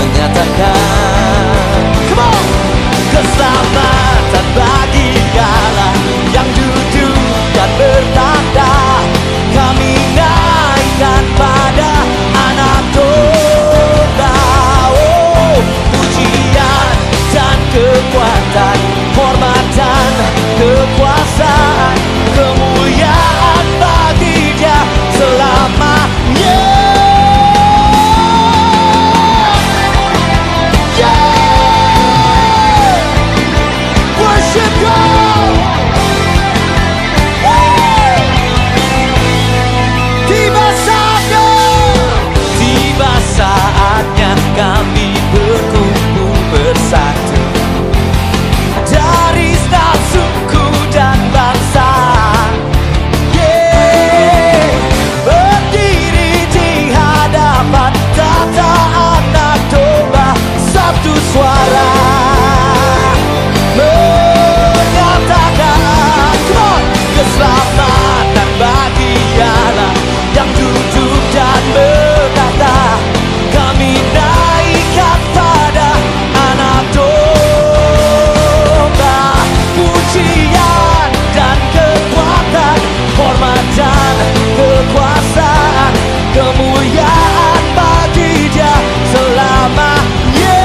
menyatakan, come on, keselamatan bagi Dialah yang duduk dan bertata. Kami naikkan pada Anak Domba. Oh, pujian dan kekuatan, hormat dan kekuasaan, kemuliaan bagi Dia selamanya. Worship God. Tiba saatnya kami berkumpul bersatu dari setiap suku dan bangsa. Berdiri di hadapan tata Anak Domba, satu suara menyatakan, come on, keselamatan bagi Dialah yang duduk dan berkata. Kami naikkan pada Anak Domba, pujian dan kekuatan, hormat dan kekuasaan, kemuliaan bagi Dia selamanya.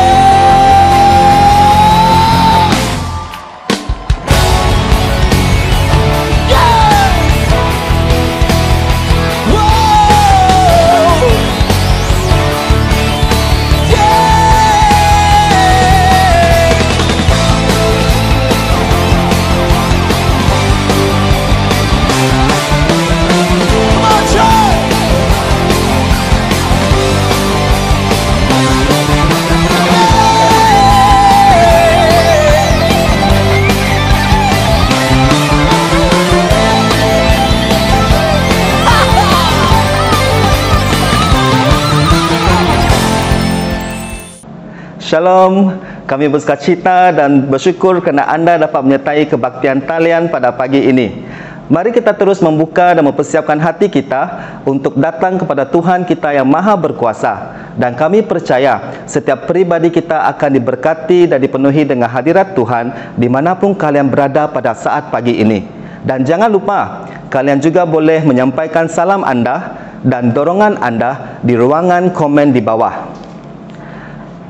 Shalom, kami bersukacita dan bersyukur kerana anda dapat menyertai kebaktian talian pada pagi ini. Mari kita terus membuka dan mempersiapkan hati kita untuk datang kepada Tuhan kita yang Maha Berkuasa. Dan kami percaya setiap pribadi kita akan diberkati dan dipenuhi dengan hadirat Tuhan dimanapun kalian berada pada saat pagi ini. Dan jangan lupa, kalian juga boleh menyampaikan salam anda dan dorongan anda di ruangan komen di bawah.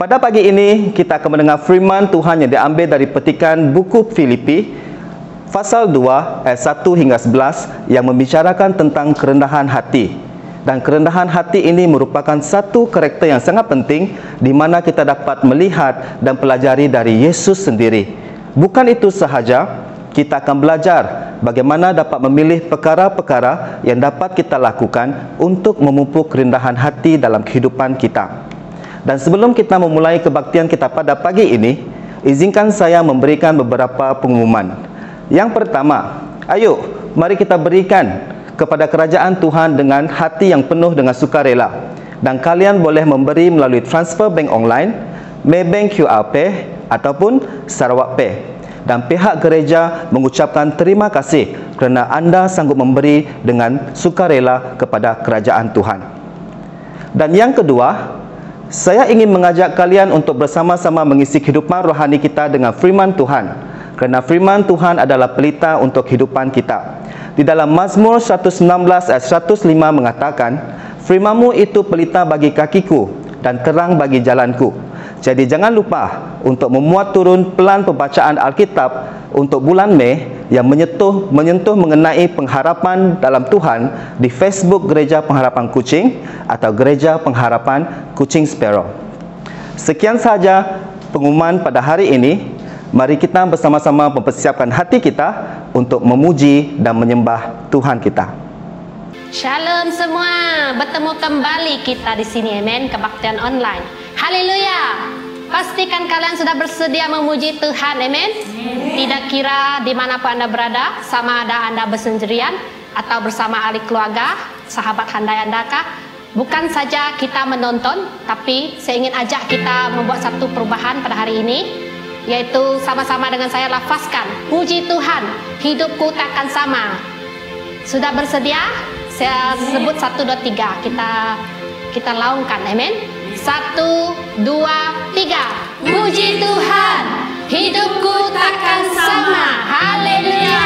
Pada pagi ini, kita akan mendengar firman Tuhan yang diambil dari petikan buku Filipi, pasal 2, ayat 1 hingga 11, yang membicarakan tentang kerendahan hati. Dan kerendahan hati ini merupakan satu karakter yang sangat penting, di mana kita dapat melihat dan pelajari dari Yesus sendiri. Bukan itu sahaja, kita akan belajar bagaimana dapat memilih perkara-perkara yang dapat kita lakukan untuk memupuk kerendahan hati dalam kehidupan kita. Dan sebelum kita memulai kebaktian kita pada pagi ini, izinkan saya memberikan beberapa pengumuman. Yang pertama, ayo mari kita berikan kepada kerajaan Tuhan dengan hati yang penuh dengan sukarela. Dan kalian boleh memberi melalui transfer bank online, Maybank QR Pay ataupun Sarawak Pay. Dan pihak gereja mengucapkan terima kasih kerana anda sanggup memberi dengan sukarela kepada kerajaan Tuhan. Dan yang kedua, saya ingin mengajak kalian untuk bersama-sama mengisi kehidupan rohani kita dengan firman Tuhan. Kerana firman Tuhan adalah pelita untuk kehidupan kita. Di dalam Mazmur 119 ayat 105 mengatakan, firman-Mu itu pelita bagi kakiku dan terang bagi jalanku. Jadi jangan lupa untuk memuat turun pelan pembacaan Alkitab untuk bulan Mei yang menyentuh mengenai pengharapan dalam Tuhan di Facebook Gereja Pengharapan Kuching atau Gereja Pengharapan Kuching Sparrow. Sekian sahaja pengumuman pada hari ini. Mari kita bersama-sama mempersiapkan hati kita untuk memuji dan menyembah Tuhan kita. Shalom semua, bertemu kembali kita di sini, amen, kebaktian online. Haleluya. Pastikan kalian sudah bersedia memuji Tuhan, amen. Tidak kira dimanapun anda berada, sama ada anda bersendirian atau bersama ahli keluarga, sahabat handai anda kah. Bukan saja kita menonton, tapi saya ingin ajak kita membuat satu perubahan pada hari ini, yaitu sama-sama dengan saya lafazkan, puji Tuhan, hidupku takkan sama. Sudah bersedia? Saya sebut 1, 2, 3. Kita laungkan, amen. 1, 2, Puji Tuhan, hidupku takkan sama. Haleluya.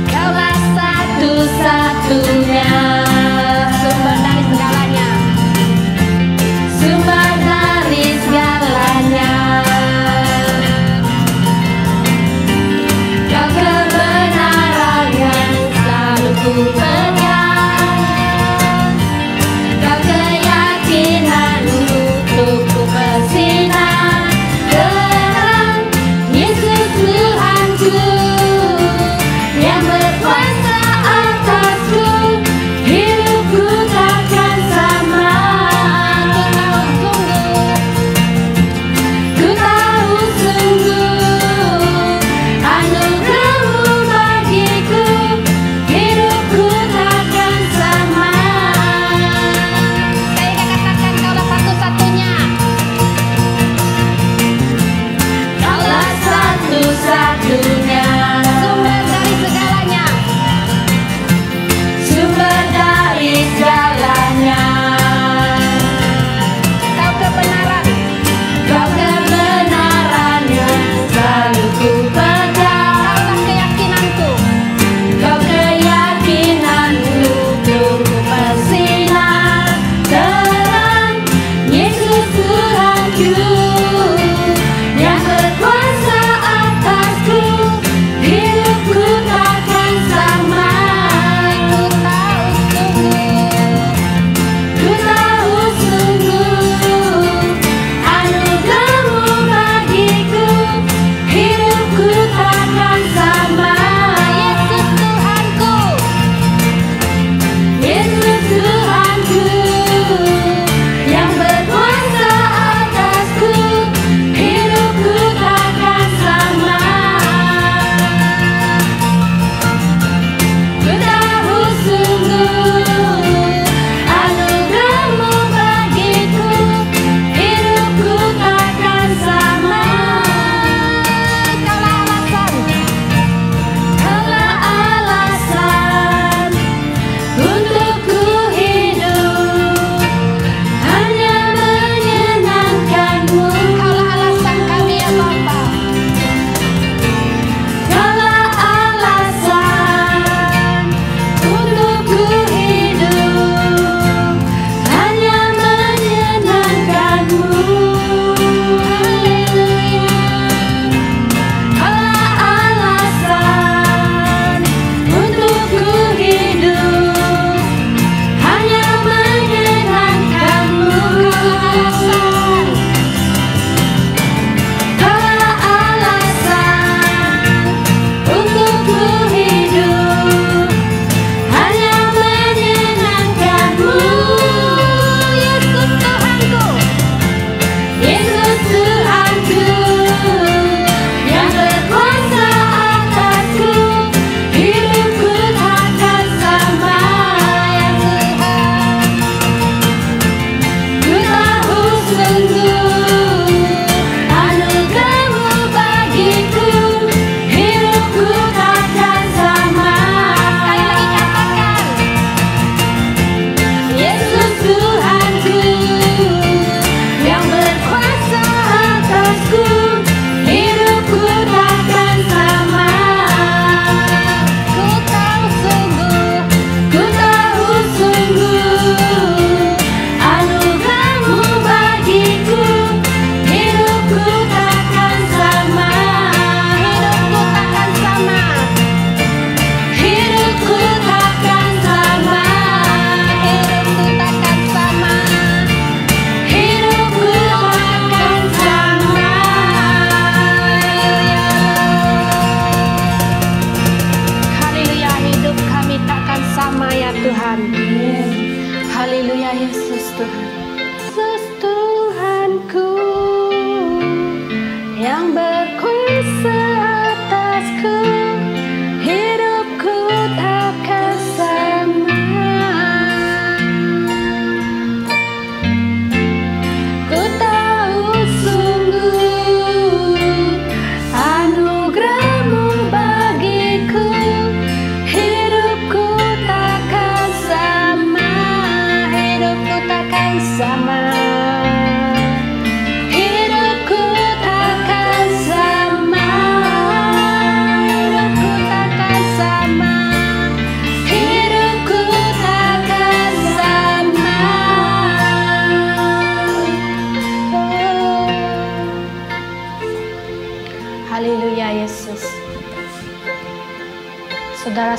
Kaulah satu-satunya sumber dari segalanya. Sumber dari segalanya. Kau kebenaran yang selalu ku pegang.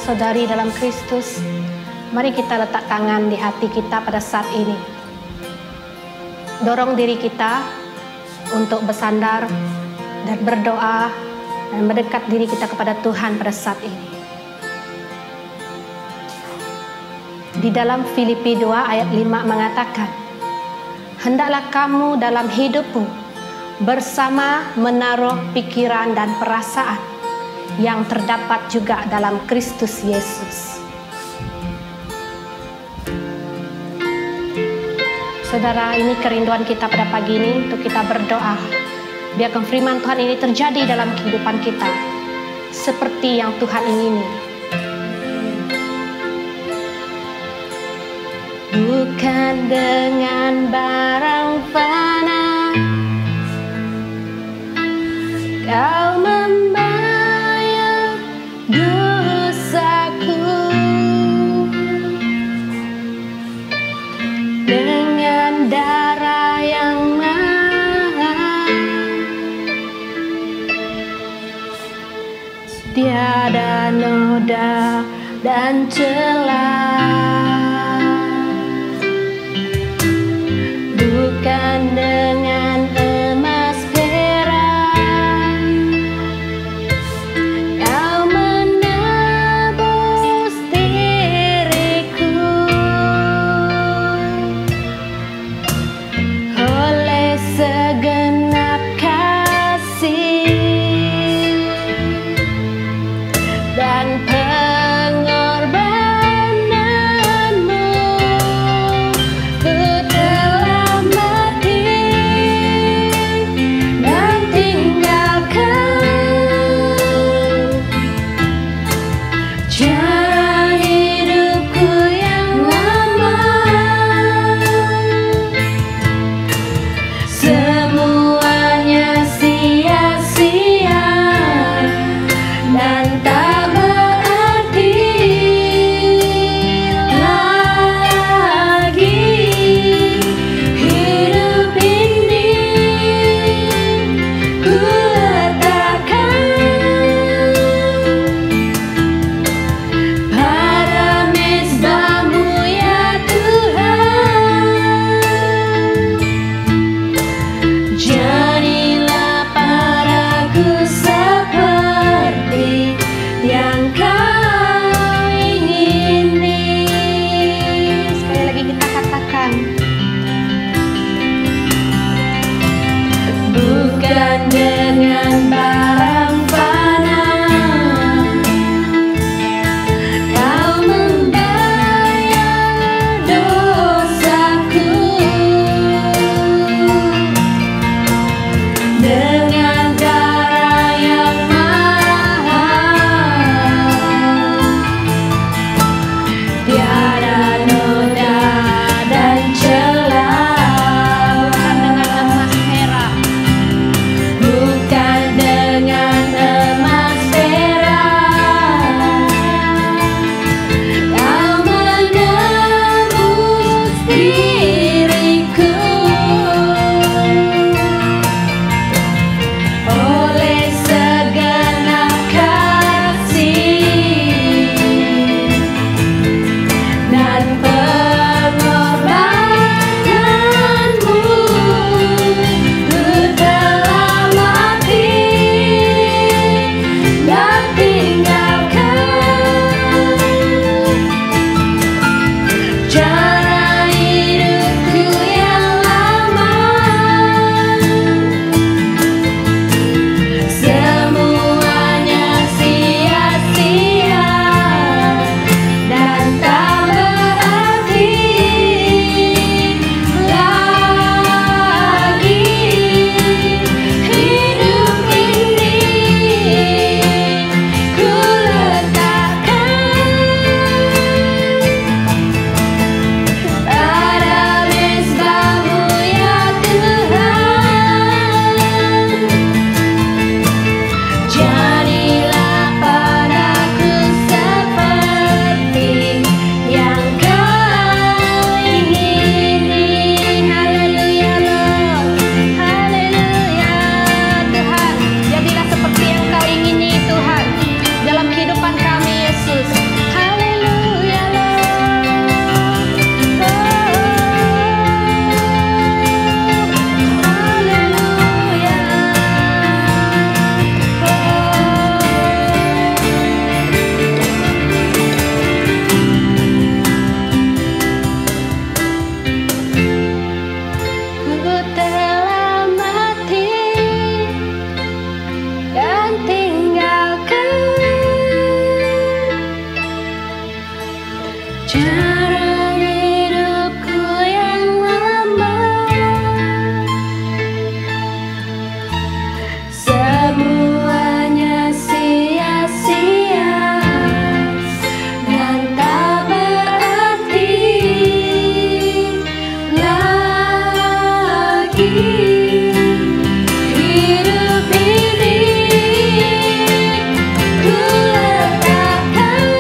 saudara-saudari dalam Kristus, mari kita letak tangan di hati kita pada saat ini. Dorong diri kita untuk bersandar dan berdoa dan mendekat diri kita kepada Tuhan pada saat ini. Di dalam Filipi 2 ayat 5 mengatakan, hendaklah kamu dalam hidupmu bersama menaruh pikiran dan perasaan yang terdapat juga dalam Kristus Yesus. Saudara, ini kerinduan kita pada pagi ini untuk kita berdoa. Biarkan firman Tuhan ini terjadi dalam kehidupan kita seperti yang Tuhan ingini. Bukan dengan barang fana Kau membayar dosaku, dengan darah yang mahal, tiada noda dan celah. Bukan dengan emas perak Kau menebus diriku, oleh segenap kasih dan pengorbanan Jalan hidupku yang lama, semuanya sia-sia dan tak berarti lagi. Hidup ini ku letakkan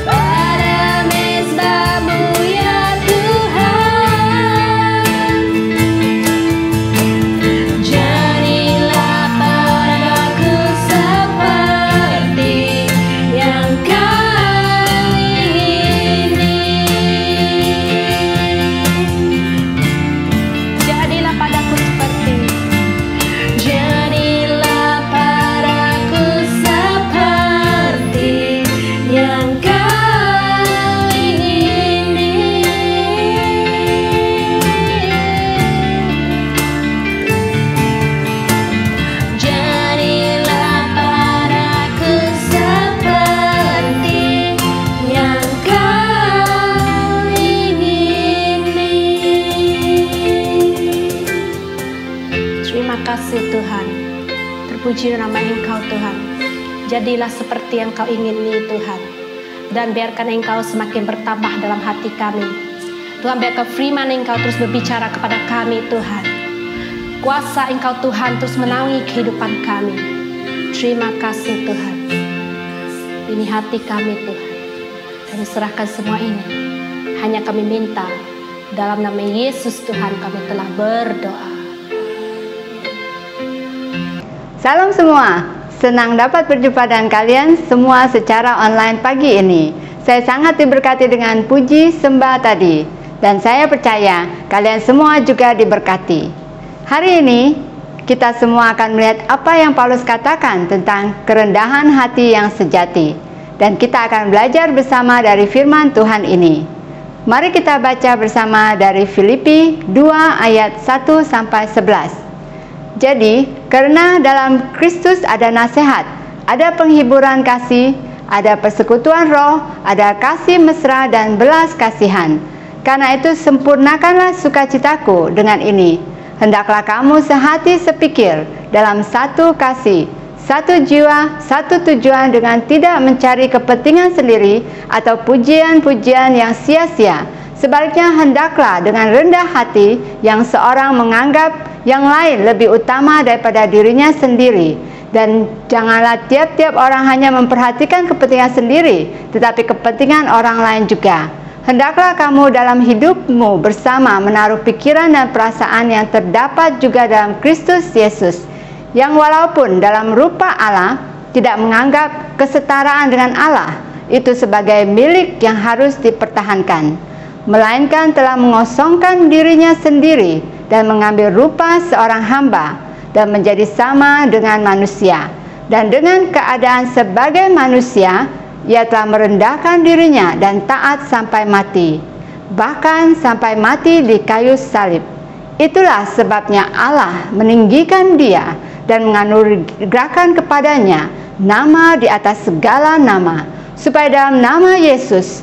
pada mezbah-Mu ya Tuhan. Jadilah padaku seperti yang Kau ingini. Jadilah padaku seperti, jadilah padaku seperti yang Kau ingini. Jadilah padaku seperti yang Kau ingini. Terima kasih Tuhan. Terpuji nama Engkau Tuhan. Jadilah seperti yang Kau ingini Tuhan. Dan biarkan Engkau semakin bertambah dalam hati kami. Tuhan, biarkan firman Engkau terus berbicara kepada kami Tuhan. Kuasa Engkau Tuhan terus menaungi kehidupan kami. Terima kasih Tuhan. Ini hati kami Tuhan. Kami serahkan semua ini. Hanya kami minta dalam nama Yesus Tuhan kami telah berdoa. Salam semua, senang dapat berjumpa dengan kalian semua secara online pagi ini. Saya sangat diberkati dengan puji sembah tadi, dan saya percaya kalian semua juga diberkati. Hari ini kita semua akan melihat apa yang Paulus katakan tentang kerendahan hati yang sejati, dan kita akan belajar bersama dari firman Tuhan ini. Mari kita baca bersama dari Filipi 2 ayat 1-11. Jadi, karena dalam Kristus ada nasihat, ada penghiburan kasih, ada persekutuan roh, ada kasih mesra dan belas kasihan. Karena itu sempurnakanlah sukacitaku dengan ini. Hendaklah kamu sehati sepikir dalam satu kasih, satu jiwa, satu tujuan, dengan tidak mencari kepentingan sendiri atau pujian-pujian yang sia-sia. Sebaliknya hendaklah dengan rendah hati yang seorang menganggap yang lain lebih utama daripada dirinya sendiri. Dan janganlah tiap-tiap orang hanya memperhatikan kepentingan sendiri, tetapi kepentingan orang lain juga. Hendaklah kamu dalam hidupmu bersama menaruh pikiran dan perasaan yang terdapat juga dalam Kristus Yesus, yang walaupun dalam rupa Allah tidak menganggap kesetaraan dengan Allah itu sebagai milik yang harus dipertahankan, melainkan telah mengosongkan dirinya sendiri dan mengambil rupa seorang hamba dan menjadi sama dengan manusia. Dan dengan keadaan sebagai manusia, ia telah merendahkan dirinya dan taat sampai mati, bahkan sampai mati di kayu salib. Itulah sebabnya Allah meninggikan dia dan menganugerahkan kepadanya nama di atas segala nama, supaya dalam nama Yesus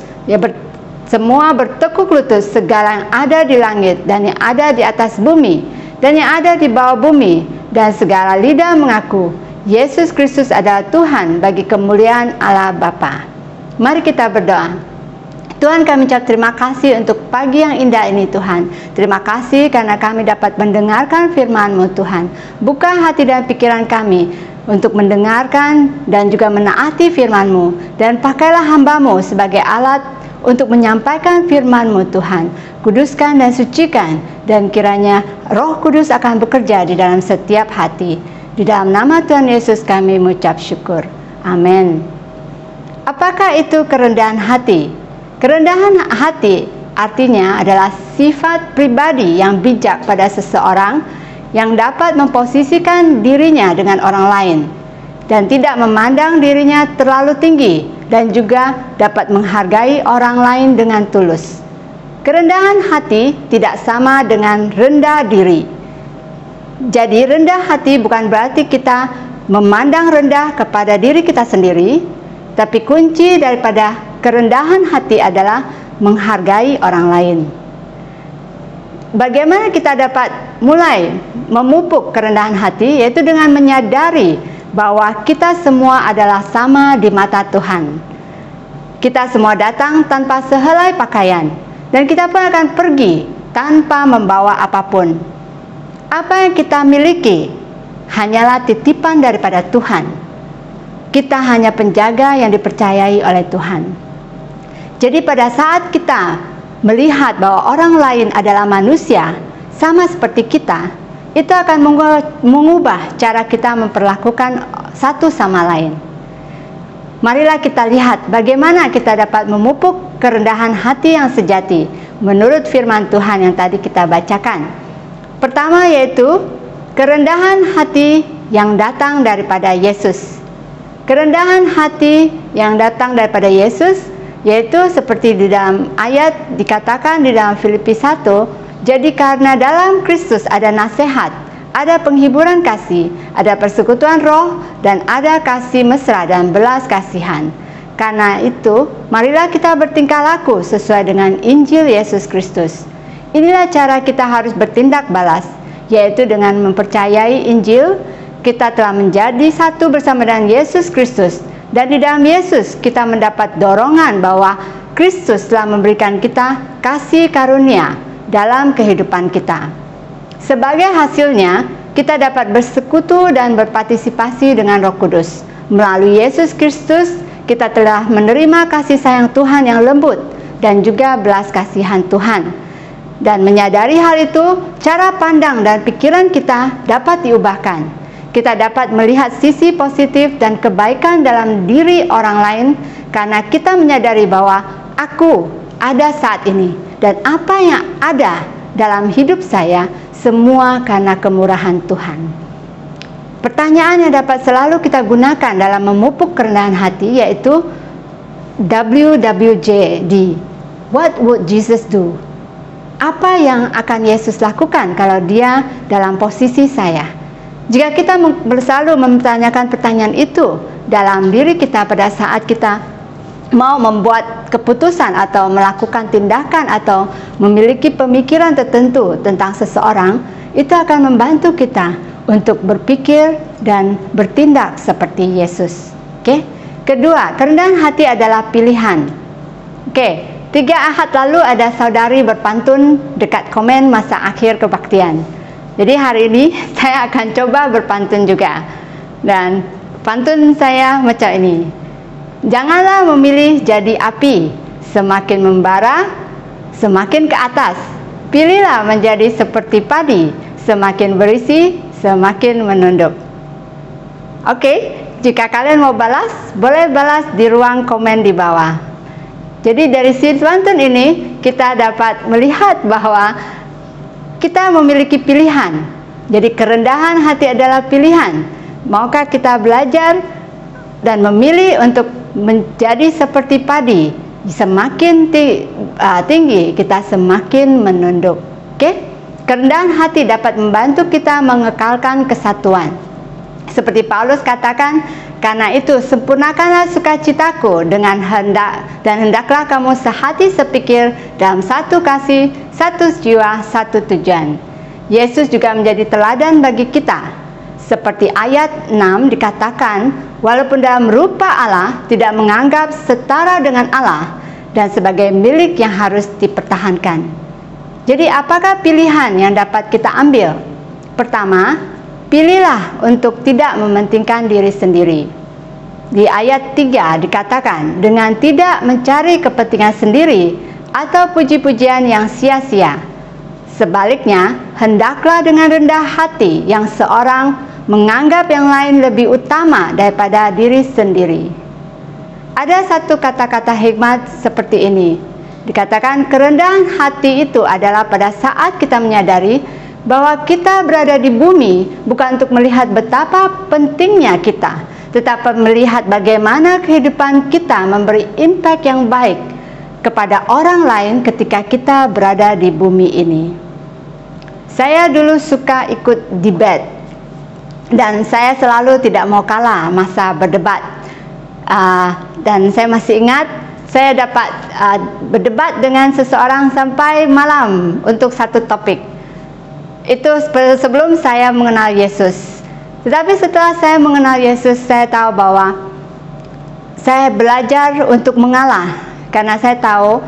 semua bertekuk lutut, segala yang ada di langit dan yang ada di atas bumi dan yang ada di bawah bumi, dan segala lidah mengaku Yesus Kristus adalah Tuhan, bagi kemuliaan Allah Bapa. Mari kita berdoa. Tuhan, kami ucap terima kasih untuk pagi yang indah ini Tuhan. Terima kasih karena kami dapat mendengarkan firman-Mu Tuhan. Buka hati dan pikiran kami untuk mendengarkan dan juga menaati firman-Mu. Dan pakailah hamba-Mu sebagai alat untuk menyampaikan firman-Mu Tuhan. Kuduskan dan sucikan, dan kiranya Roh Kudus akan bekerja di dalam setiap hati. Di dalam nama Tuhan Yesus kami mengucap syukur. Amin. Apakah itu kerendahan hati? Kerendahan hati artinya adalah sifat pribadi yang bijak pada seseorang yang dapat memposisikan dirinya dengan orang lain dan tidak memandang dirinya terlalu tinggi, dan juga dapat menghargai orang lain dengan tulus. Kerendahan hati tidak sama dengan rendah diri. Jadi rendah hati bukan berarti kita memandang rendah kepada diri kita sendiri, tapi kunci daripada kerendahan hati adalah menghargai orang lain. Bagaimana kita dapat mulai memupuk kerendahan hati? Yaitu dengan menyadari bahwa kita semua adalah sama di mata Tuhan. Kita semua datang tanpa sehelai pakaian, dan kita pun akan pergi tanpa membawa apapun. Apa yang kita miliki hanyalah titipan daripada Tuhan. Kita hanya penjaga yang dipercayai oleh Tuhan. Jadi pada saat kita melihat bahwa orang lain adalah manusia sama seperti kita, itu akan mengubah cara kita memperlakukan satu sama lain. Marilah kita lihat bagaimana kita dapat memupuk kerendahan hati yang sejati menurut firman Tuhan yang tadi kita bacakan. Pertama yaitu kerendahan hati yang datang daripada Yesus. Kerendahan hati yang datang daripada Yesus yaitu seperti di dalam ayat dikatakan di dalam Filipi 1, jadi karena dalam Kristus ada nasihat, ada penghiburan kasih, ada persekutuan roh, dan ada kasih mesra dan belas kasihan. Karena itu, marilah kita bertingkah laku sesuai dengan Injil Yesus Kristus. Inilah cara kita harus bertindak balas, yaitu dengan mempercayai Injil. Kita telah menjadi satu bersama dengan Yesus Kristus, dan di dalam Yesus kita mendapat dorongan bahwa Kristus telah memberikan kita kasih karunia dalam kehidupan kita. Sebagai hasilnya, kita dapat bersekutu dan berpartisipasi dengan Roh Kudus. Melalui Yesus Kristus, kita telah menerima kasih sayang Tuhan yang lembut dan juga belas kasihan Tuhan. Dan menyadari hal itu, cara pandang dan pikiran kita dapat diubahkan. Kita dapat melihat sisi positif dan kebaikan dalam diri orang lain karena kita menyadari bahwa aku ada saat ini, dan apa yang ada dalam hidup saya semua karena kemurahan Tuhan. Pertanyaan yang dapat selalu kita gunakan dalam memupuk kerendahan hati yaitu WWJD. What would Jesus do? Apa yang akan Yesus lakukan kalau dia dalam posisi saya? Jika kita selalu mempertanyakan pertanyaan itu dalam diri kita pada saat kita mau membuat keputusan atau melakukan tindakan atau memiliki pemikiran tertentu tentang seseorang, itu akan membantu kita untuk berpikir dan bertindak seperti Yesus. Oke? Kedua, kerendahan hati adalah pilihan. Oke, 3 Ahad lalu ada saudari berpantun dekat komen masa akhir kebaktian. Jadi hari ini saya akan coba berpantun juga. Dan pantun saya macam ini. Janganlah memilih jadi api, semakin membara, semakin ke atas. Pilihlah menjadi seperti padi, semakin berisi, semakin menunduk. Oke, jika kalian mau balas, boleh balas di ruang komen di bawah. Jadi dari si pantun ini, kita dapat melihat bahwa kita memiliki pilihan. Jadi kerendahan hati adalah pilihan. Maukah kita belajar dan memilih untuk menjadi seperti padi? Semakin tinggi, kita semakin menunduk. Oke? Kerendahan hati dapat membantu kita mengekalkan kesatuan. Seperti Paulus katakan, karena itu sempurnakanlah sukacitaku dengan hendaklah kamu sehati sepikir dalam satu kasih, satu jiwa, satu tujuan. Yesus juga menjadi teladan bagi kita. Seperti ayat 6 dikatakan, walaupun dalam rupa Allah tidak menganggap setara dengan Allah dan sebagai milik yang harus dipertahankan. Jadi apakah pilihan yang dapat kita ambil? Pertama, pilihlah untuk tidak mementingkan diri sendiri. Di ayat 3 dikatakan, dengan tidak mencari kepentingan sendiri atau puji-pujian yang sia-sia. Sebaliknya, hendaklah dengan rendah hati yang seorang menganggap yang lain lebih utama daripada diri sendiri. Ada satu kata-kata hikmat seperti ini. Dikatakan kerendahan hati itu adalah pada saat kita menyadari bahwa kita berada di bumi bukan untuk melihat betapa pentingnya kita, tetapi melihat bagaimana kehidupan kita memberi impact yang baik kepada orang lain ketika kita berada di bumi ini. Saya dulu suka ikut debat dan saya selalu tidak mau kalah masa berdebat. Dan saya masih ingat saya dapat berdebat dengan seseorang sampai malam untuk satu topik. Itu sebelum saya mengenal Yesus. Tetapi setelah saya mengenal Yesus, saya tahu bahwa saya belajar untuk mengalah, karena saya tahu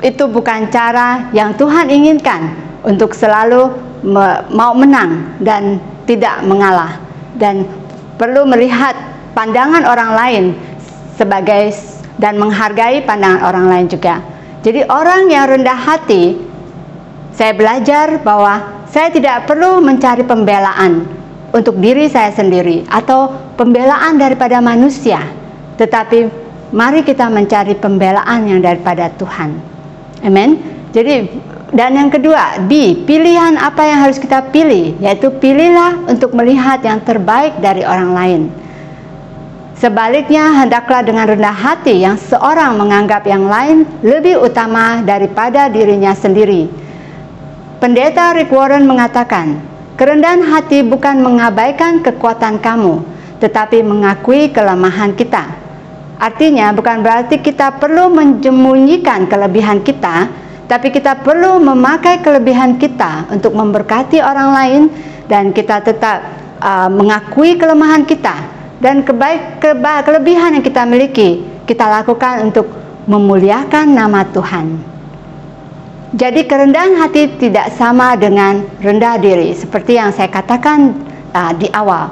itu bukan cara yang Tuhan inginkan, untuk selalu mau menang dan tidak mengalah, dan perlu melihat pandangan orang lain sebagai dan menghargai pandangan orang lain juga. Jadi orang yang rendah hati, saya belajar bahwa saya tidak perlu mencari pembelaan untuk diri saya sendiri atau pembelaan daripada manusia, tetapi mari kita mencari pembelaan yang daripada Tuhan. Amin. Jadi, dan yang kedua, pilihan apa yang harus kita pilih, yaitu pilihlah untuk melihat yang terbaik dari orang lain. Sebaliknya, hendaklah dengan rendah hati yang seorang menganggap yang lain lebih utama daripada dirinya sendiri. Pendeta Rick Warren mengatakan, kerendahan hati bukan mengabaikan kekuatan kamu, tetapi mengakui kelemahan kita. Artinya, bukan berarti kita perlu menyembunyikan kelebihan kita, tapi kita perlu memakai kelebihan kita untuk memberkati orang lain, dan kita tetap mengakui kelemahan kita. Dan kelebihan yang kita miliki, kita lakukan untuk memuliakan nama Tuhan. Jadi kerendahan hati tidak sama dengan rendah diri, seperti yang saya katakan di awal.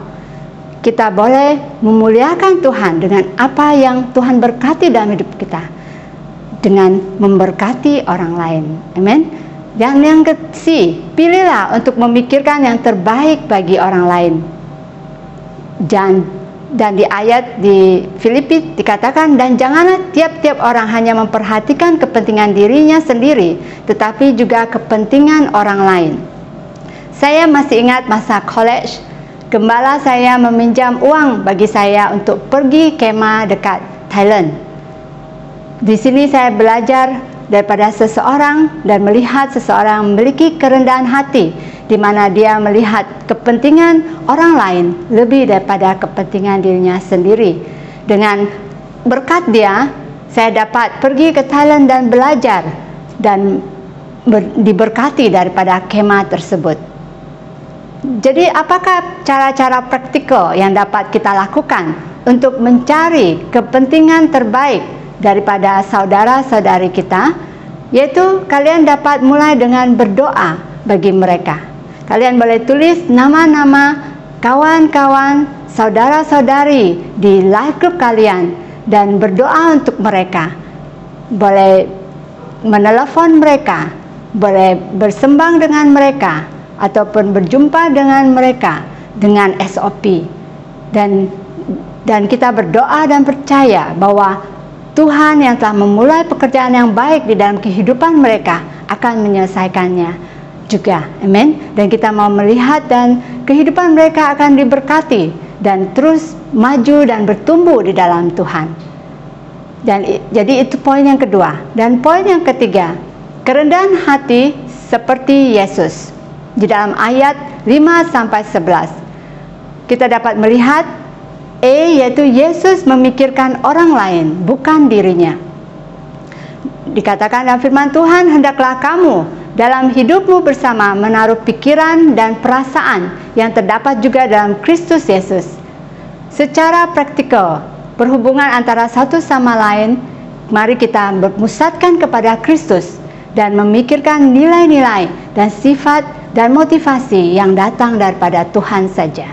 Kita boleh memuliakan Tuhan dengan apa yang Tuhan berkati dalam hidup kita, dengan memberkati orang lain. Amin. Dan yang ketiga, pilihlah untuk memikirkan yang terbaik bagi orang lain. Dan di ayat di Filipi dikatakan, dan janganlah tiap-tiap orang hanya memperhatikan kepentingan dirinya sendiri, tetapi juga kepentingan orang lain. Saya masih ingat masa college, gembala saya meminjam uang bagi saya untuk pergi kemah dekat Thailand. Di sini saya belajar daripada seseorang dan melihat seseorang memiliki kerendahan hati, di mana dia melihat kepentingan orang lain lebih daripada kepentingan dirinya sendiri. Dengan berkat dia, saya dapat pergi ke Thailand dan belajar dan diberkati daripada kemah tersebut. Jadi apakah cara-cara praktikal yang dapat kita lakukan untuk mencari kepentingan terbaik daripada saudara-saudari kita? Yaitu kalian dapat mulai dengan berdoa bagi mereka. Kalian boleh tulis nama-nama kawan-kawan, saudara-saudari di live group kalian dan berdoa untuk mereka. Boleh menelepon mereka, boleh bersembang dengan mereka, ataupun berjumpa dengan mereka dengan SOP. Dan kita berdoa dan percaya bahwa Tuhan yang telah memulai pekerjaan yang baik di dalam kehidupan mereka akan menyelesaikannya juga. Amin. Dan kita mau melihat dan kehidupan mereka akan diberkati dan terus maju dan bertumbuh di dalam Tuhan. Dan jadi itu poin yang kedua. Dan poin yang ketiga, kerendahan hati seperti Yesus. Di dalam ayat 5-11 kita dapat melihat yaitu Yesus memikirkan orang lain, bukan dirinya. Dikatakan dalam firman Tuhan, hendaklah kamu dalam hidupmu bersama menaruh pikiran dan perasaan yang terdapat juga dalam Kristus Yesus. Secara praktikal, perhubungan antara satu sama lain, mari kita berpusatkan kepada Kristus dan memikirkan nilai-nilai dan sifat dan motivasi yang datang daripada Tuhan saja.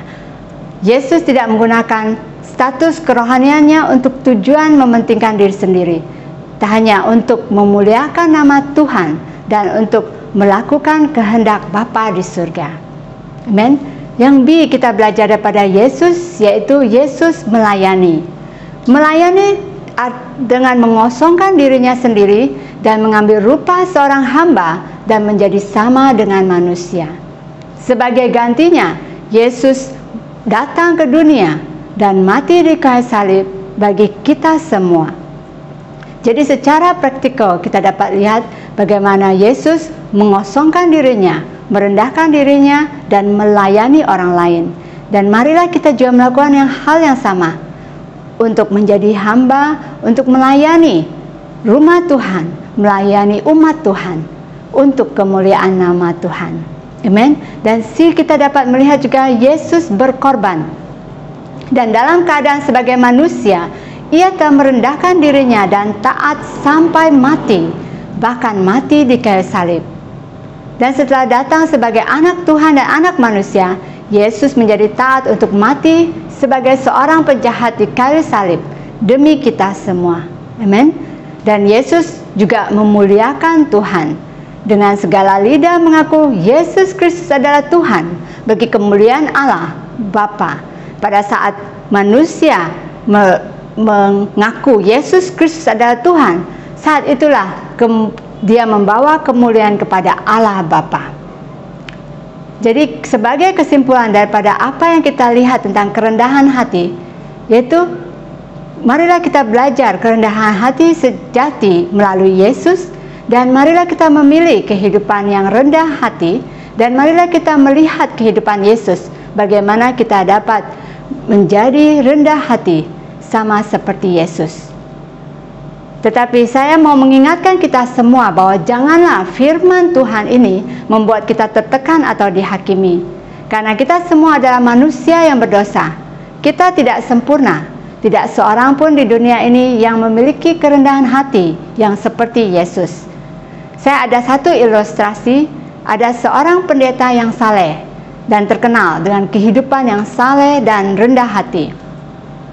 Yesus tidak menggunakan status kerohaniannya untuk tujuan mementingkan diri sendiri, tak hanya untuk memuliakan nama Tuhan dan untuk melakukan kehendak Bapa di surga. Amin. Yang B kita belajar daripada Yesus, yaitu Yesus melayani. Melayani dengan mengosongkan dirinya sendiri dan mengambil rupa seorang hamba dan menjadi sama dengan manusia. Sebagai gantinya, Yesus datang ke dunia dan mati di kayu salib bagi kita semua. Jadi secara praktikal kita dapat lihat bagaimana Yesus mengosongkan dirinya, merendahkan dirinya dan melayani orang lain. Dan marilah kita juga melakukan hal yang sama. untuk menjadi hamba, untuk melayani rumah Tuhan, melayani umat Tuhan, untuk kemuliaan nama Tuhan. Amen. Dan kita dapat melihat juga Yesus berkorban. Dan dalam keadaan sebagai manusia, ia telah merendahkan dirinya dan taat sampai mati, bahkan mati di kayu salib. Dan setelah datang sebagai anak Tuhan dan anak manusia, Yesus menjadi taat untuk mati sebagai seorang penjahat di kayu salib demi kita semua. Amen. Dan Yesus juga memuliakan Tuhan. Dengan segala lidah mengaku Yesus Kristus adalah Tuhan bagi kemuliaan Allah Bapa. Pada saat manusia mengaku Yesus Kristus adalah Tuhan, saat itulah dia membawa kemuliaan kepada Allah Bapa. Jadi sebagai kesimpulan daripada apa yang kita lihat tentang kerendahan hati, yaitu marilah kita belajar kerendahan hati sejati melalui Yesus, dan marilah kita memilih kehidupan yang rendah hati, dan marilah kita melihat kehidupan Yesus, bagaimana kita dapat menjadi rendah hati sama seperti Yesus. Tetapi saya mau mengingatkan kita semua bahwa janganlah firman Tuhan ini membuat kita tertekan atau dihakimi. Karena kita semua adalah manusia yang berdosa. Kita tidak sempurna. Tidak seorang pun di dunia ini yang memiliki kerendahan hati yang seperti Yesus. Saya ada satu ilustrasi, ada seorang pendeta yang saleh dan terkenal dengan kehidupan yang saleh dan rendah hati.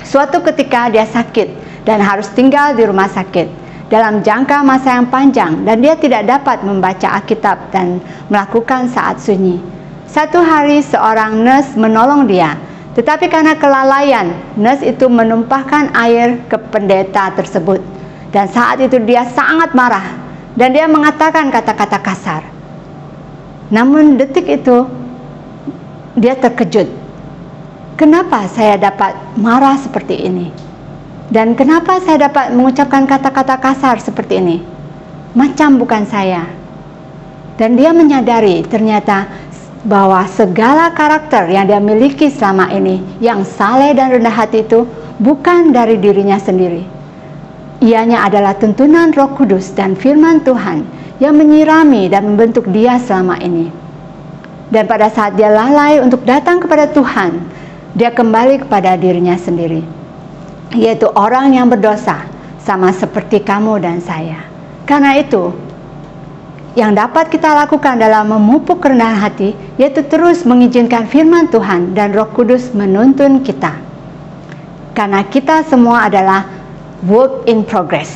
Suatu ketika dia sakit dan harus tinggal di rumah sakit dalam jangka masa yang panjang, dan dia tidak dapat membaca Alkitab dan melakukan saat sunyi. Satu hari seorang nurse menolong dia, tetapi karena kelalaian, nurse itu menumpahkan air ke pendeta tersebut, dan saat itu dia sangat marah dan dia mengatakan kata-kata kasar. Namun detik itu dia terkejut. Kenapa saya dapat marah seperti ini? Dan kenapa saya dapat mengucapkan kata-kata kasar seperti ini? Macam bukan saya. Dan dia menyadari ternyata bahwa segala karakter yang dia miliki selama ini, yang saleh dan rendah hati itu, bukan dari dirinya sendiri. Ianya adalah tuntunan Roh Kudus dan firman Tuhan yang menyirami dan membentuk dia selama ini. Dan pada saat dia lalai untuk datang kepada Tuhan, dia kembali kepada dirinya sendiri, yaitu orang yang berdosa, sama seperti kamu dan saya. Karena itu, yang dapat kita lakukan dalam memupuk kerendahan hati, yaitu terus mengizinkan firman Tuhan dan Roh Kudus menuntun kita. Karena kita semua adalah work in progress.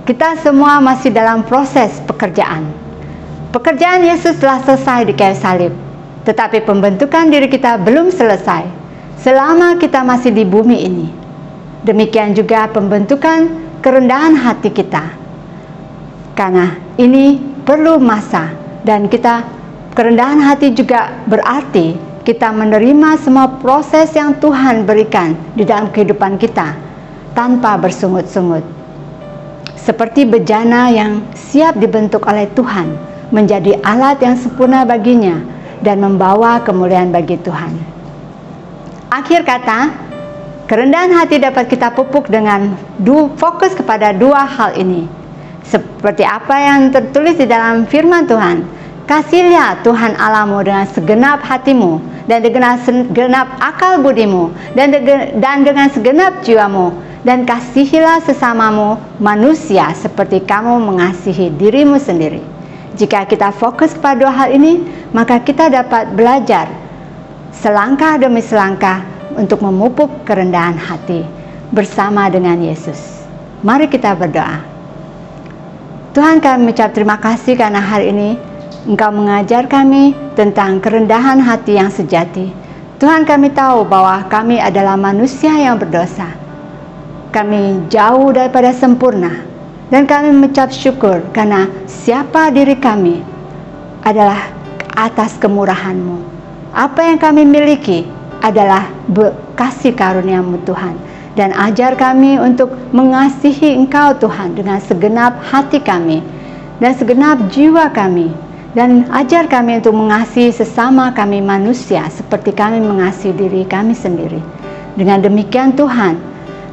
Kita semua masih dalam proses pekerjaan. Pekerjaan Yesus telah selesai di kayu salib, tetapi pembentukan diri kita belum selesai selama kita masih di bumi ini. Demikian juga pembentukan kerendahan hati kita. Karena ini perlu masa, dan kerendahan hati juga berarti kita menerima semua proses yang Tuhan berikan di dalam kehidupan kita tanpa bersungut-sungut. Seperti bejana yang siap dibentuk oleh Tuhan menjadi alat yang sempurna baginya dan membawa kemuliaan bagi Tuhan. Akhir kata, kerendahan hati dapat kita pupuk dengan fokus kepada dua hal ini. Seperti apa yang tertulis di dalam firman Tuhan, kasihilah Tuhan Allahmu dengan segenap hatimu, dan dengan segenap akal budimu, dan dengan segenap jiwamu, dan kasihilah sesamamu manusia seperti kamu mengasihi dirimu sendiri. Jika kita fokus pada dua hal ini, maka kita dapat belajar selangkah demi selangkah untuk memupuk kerendahan hati bersama dengan Yesus. Mari kita berdoa. Tuhan, kami mengucap terima kasih karena hari ini Engkau mengajar kami tentang kerendahan hati yang sejati. Tuhan, kami tahu bahwa kami adalah manusia yang berdosa. Kami jauh daripada sempurna, dan kami mengucap syukur karena siapa diri kami adalah atas kemurahan-Mu. Apa yang kami miliki adalah kasih karunia-Mu, Tuhan. Dan ajar kami untuk mengasihi Engkau, Tuhan, dengan segenap hati kami dan segenap jiwa kami. Dan ajar kami untuk mengasihi sesama kami manusia seperti kami mengasihi diri kami sendiri. Dengan demikian, Tuhan,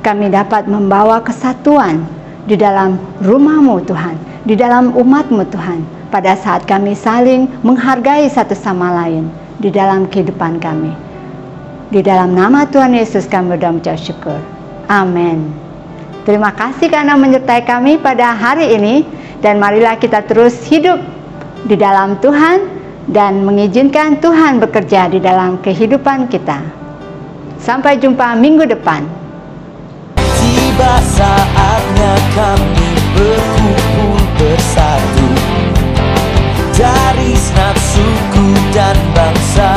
kami dapat membawa kesatuan di dalam rumah-Mu Tuhan, di dalam umat-Mu Tuhan, pada saat kami saling menghargai satu sama lain di dalam kehidupan kami. Di dalam nama Tuhan Yesus kami berdoa mengucap syukur. Amin. Terima kasih karena menyertai kami pada hari ini, dan marilah kita terus hidup di dalam Tuhan dan mengizinkan Tuhan bekerja di dalam kehidupan kita. Sampai jumpa minggu depan. Tiba saatnya kami berkumpul bersatu dari segenap suku dan bangsa.